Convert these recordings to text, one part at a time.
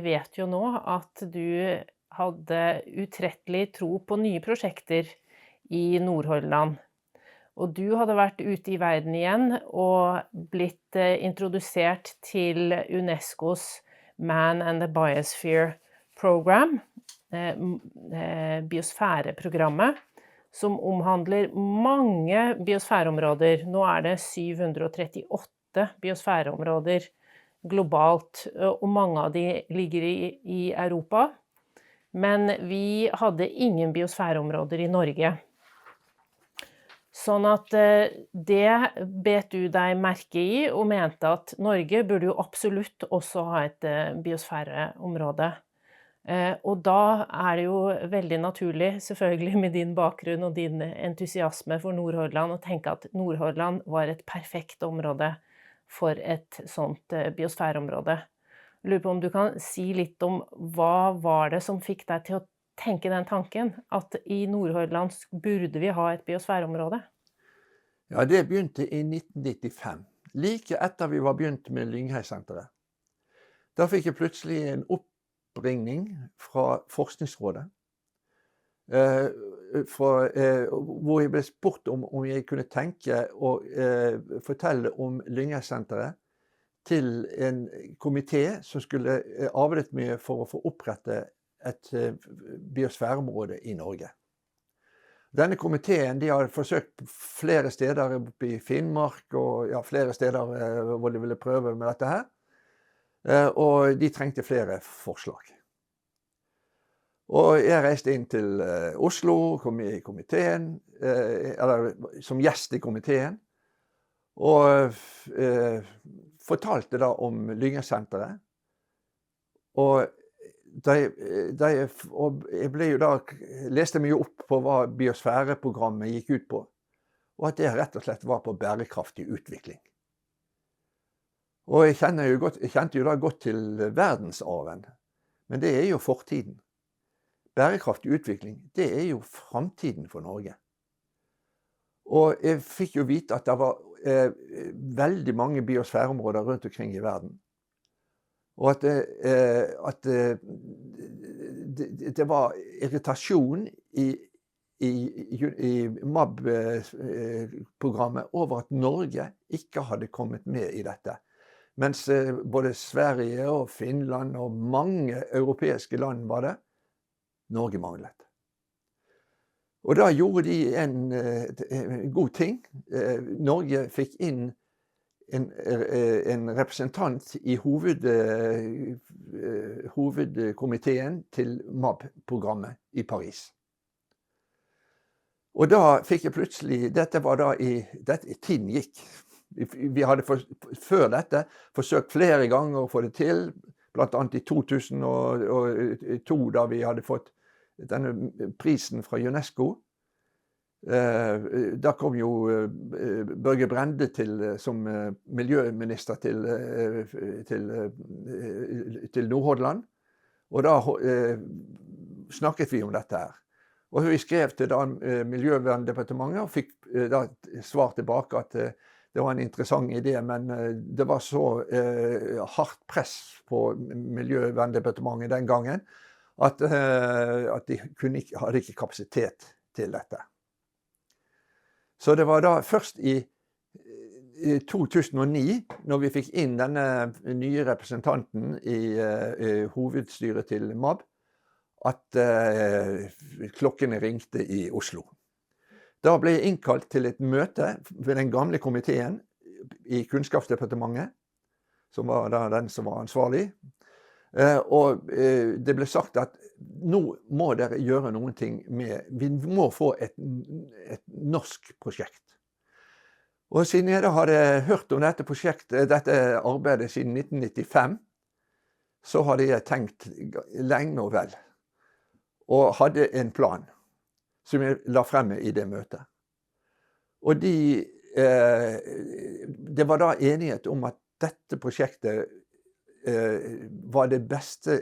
vet jo nå at du hadde utrettelig tro på nye prosjekter i Nordhordland. Og du hadde vært ute i verden igjen og blitt introdusert til UNESCOs Man and the Biosphere Program, biosfæreprogrammet, som omhandler mange biosfæreområder. Nå det 738 biosfæreområder globalt, og mange av de ligger i Europa. Men vi hadde ingen biosfæreområder i Norge. Sånn at det bet du deg merke i, og mente at Norge burde jo absolutt også ha et biosfæreområde. Og da det jo veldig naturlig, selvfølgelig med din bakgrunn og din entusiasme for Nordhordland, å tenke at Nordhordland var et perfekt område for et sånt biosfæreområde. Jeg lurer på om du kan si litt om hva var det som fikk deg til å tenke den tanken, at i Nordhordland burde vi ha et biosfæreområde? Ja, det begynte i 1995, like etter vi var begynt med Lynghei-senteret. Da fikk jeg plutselig en oppringning fra Forskningsrådet, hvor jeg ble spurt om jeg kunne tenke å fortelle om Lynghei-senteret til en komité som skulle arbeidet med for å få opprettet et biosfæreområde i Norge. Denne komiteen har forsøkt flere steder oppe i Finnmark, og ja, flere steder hvor de ville prøve med dette her. Og de trengte flere forslag. Og jeg reiste inn til Oslo, kom med i komiteen, eller som gjest i komiteen, og fortalte da om Lynghei-senteret. Og jeg ble jo da, leste mye opp på hva biosfæreprogrammet gikk ut på, og at det rett og slett var på bærekraftig utvikling. Og jeg kjente jo da godt til verdensarven, men det jo fortiden. Bærekraftig utvikling, det jo fremtiden for Norge. Og jeg fikk jo vite at det var veldig mange biosfæreområder rundt omkring i verden. Og at det var irritasjon i MAB-programmet over at Norge ikke hadde kommet med i dette. Mens både Sverige og Finland og mange europeiske land var det, Norge manglet. Og da gjorde de en god ting. Norge fikk inn en representant i hovedkomiteen til MAB-programmet i Paris. Og da fikk jeg plutselig, tiden gikk. Vi hadde før dette forsøkt flere ganger å få det til, blant annet i 2002 da vi hadde fått denne prisen fra UNESCO. Da kom jo Børge Brende som miljøminister til Nordhordland, og da snakket vi om dette her. Og vi skrev til Miljøverndepartementet og fikk da svar tilbake at det var en interessant idé, men det var så hardt press på Miljøverndepartementet den gangen at de hadde ikke kapasitet til dette. Så det var da først i 2009, når vi fikk inn denne nye representanten i hovedstyret til MAB, at klokkene ringte i Oslo. Da ble jeg innkalt til et møte ved den gamle komiteen i Kunnskapsdepartementet, som var da den som var ansvarlig. Og det ble sagt at nå må dere gjøre noen ting vi må få et norsk prosjekt. Og siden jeg da hadde hørt om dette prosjektet, dette arbeidet siden 1995, så hadde jeg tenkt lenge og vel, og hadde en plan som jeg la fremme i det møtet. Og det var da enighet om at dette prosjektet var det beste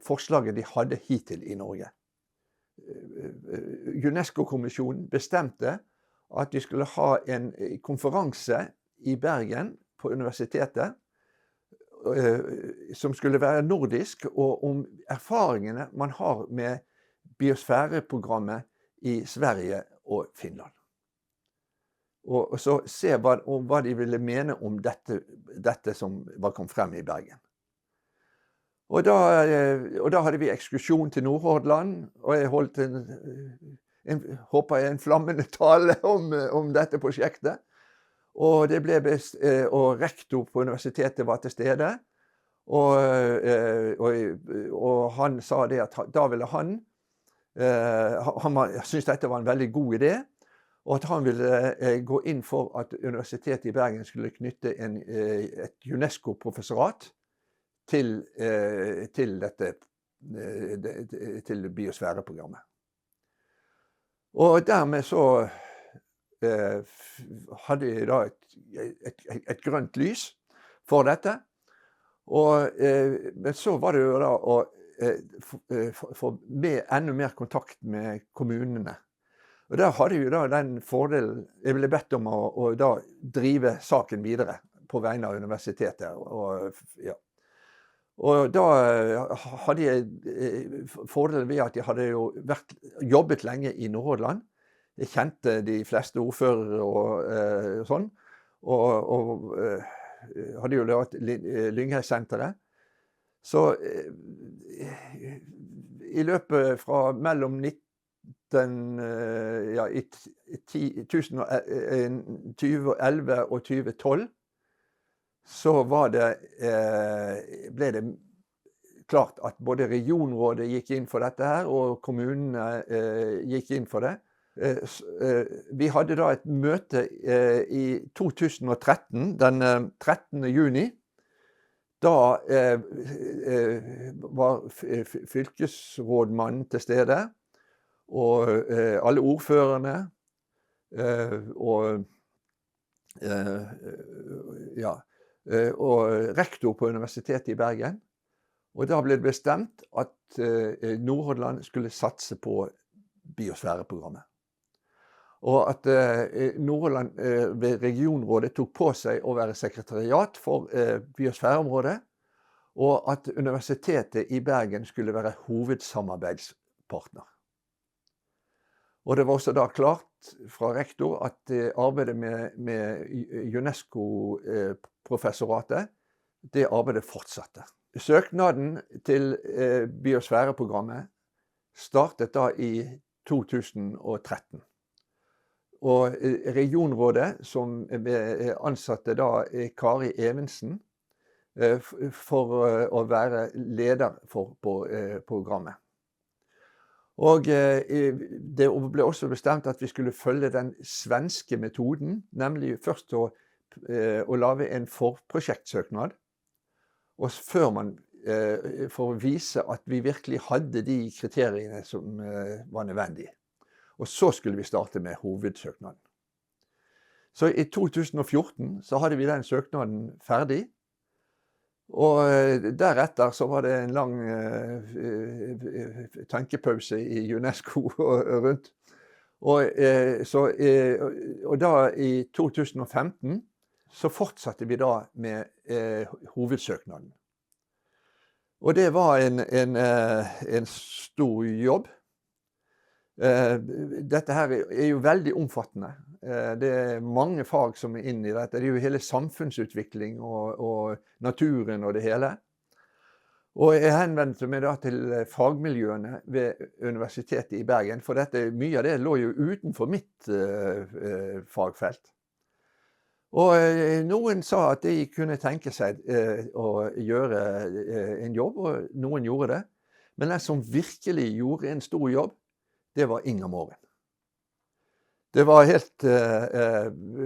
forslaget de hadde hittil i Norge. UNESCO-kommisjonen bestemte at de skulle ha en konferanse i Bergen på universitetet, som skulle være nordisk, og om erfaringene man har med biosfæreprogrammet i Sverige og Finland. Og så se hva de ville mene om dette som var kommet frem i Bergen. Og da hadde vi ekskursjon til Nordhordland, og jeg holdt håper jeg en flammende tale om dette prosjektet. Og og rektor på universitetet var til stede, og han sa det at da ville han syntes dette var en veldig god idé, og at han ville gå inn for at Universitetet i Bergen skulle knytte et UNESCO-professorat til biosfæreprogrammet. Og dermed så hadde jeg da et grønt lys for dette. Men så var det jo da å få enda mer kontakt med kommunene. Og der hadde jeg jo da den fordelen, jeg ble bedt om å da drive saken videre på vegne av universitetet. Og da hadde jeg fordelen ved at jeg hadde jo jobbet lenge i Nordhordland. Jeg kjente de fleste ordførere og sånn, og hadde jo lært Lynghei-senteret. Så i løpet fra mellom 2011 og 2012, så ble det klart at både regionrådet gikk inn for dette her, og kommunene gikk inn for det. Vi hadde da et møte i 2013, den 13. juni. Da var fylkesrådmannen til stede, og alle ordførerne, og rektor på Universitetet i Bergen. Og da ble det bestemt at Nordhordland skulle satse på biosfæreprogrammet. Og at Nordhordland ved regionrådet tok på seg å være sekretariat for biosfæreområdet, og at Universitetet i Bergen skulle være hovedsamarbeidspartner. Og det var også da klart fra rektor at arbeidet med UNESCO-professoratet, det arbeidet fortsatte. Søknaden til biosfæreprogrammet startet da i 2013. Og regionrådet, som ansatte da Kari Evensen for å være leder for programmet. Og det ble også bestemt at vi skulle følge den svenske metoden, nemlig først å lage en forprosjektsøknad, og før for å vise at vi virkelig hadde de kriteriene som var nødvendige. Og så skulle vi starte med hovedsøknaden. Så i 2014 så hadde vi den søknaden ferdig, og deretter så var det en lang tenkepause i UNESCO rundt. Og da i 2015 så fortsatte vi da med hovedsøknaden. Og det var en stor jobb. Dette her jo veldig omfattende. Det mange fag som inne i dette. Det jo hele samfunnsutvikling og naturen og det hele. Og jeg henvendte meg da til fagmiljøene ved Universitetet i Bergen, for mye av det lå jo utenfor mitt fagfelt. Og noen sa at de kunne tenke seg å gjøre en jobb, og noen gjorde det. Men den som virkelig gjorde en stor jobb, det var Inger Måren. Det var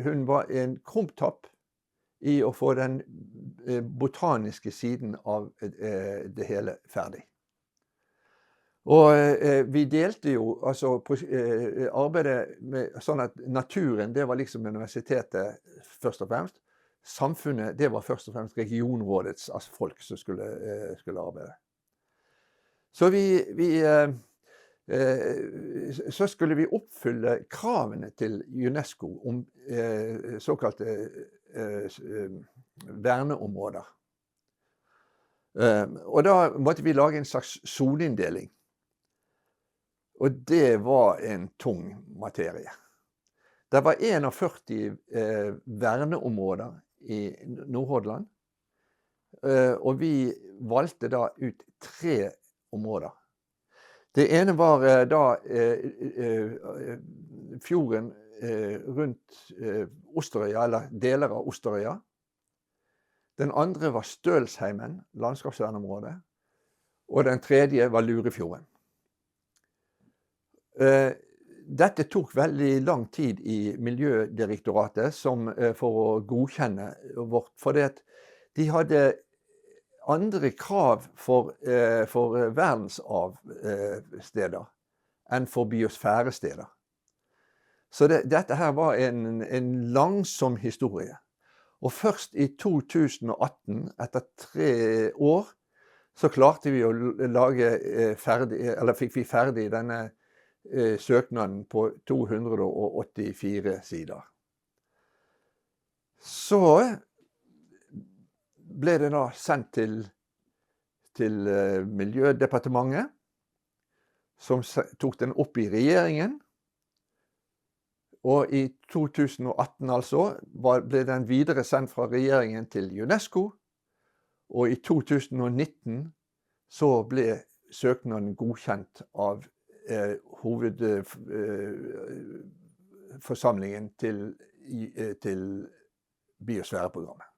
hun var en krumtapp i å få den botaniske siden av det hele ferdig. Og vi delte jo altså arbeidet med sånn at naturen, det var liksom universitetet først og fremst. Samfunnet, det var først og fremst regionrådets folk som skulle arbeide. Så så skulle vi oppfylle kravene til UNESCO om såkalte verneområder. Og da måtte vi lage en slags soneinndeling. Og det var en tung materie. Det var 41 verneområder i Nordhordland, og vi valgte da ut 3 områder. Det ene var da fjorden rundt Osterøya, eller deler av Osterøya. Den andre var Stølsheimen, landskapsvernområdet, og den tredje var Lurefjorden. Dette tok veldig lang tid i Miljødirektoratet for å godkjenne vårt, for de hadde andre krav for verdensarvsteder enn for biosfæresteder. Så dette her var en langsom historie. Og først i 2018, etter 3 år, så klarte vi å fikk vi ferdig denne søknaden på 284 sider. Så ble det da sendt til Miljødepartementet, som tok den opp i regjeringen. Og i 2018 altså ble den videre sendt fra regjeringen til UNESCO, og i 2019 så ble søknaden godkjent av hovedforsamlingen til biosfæreprogrammet.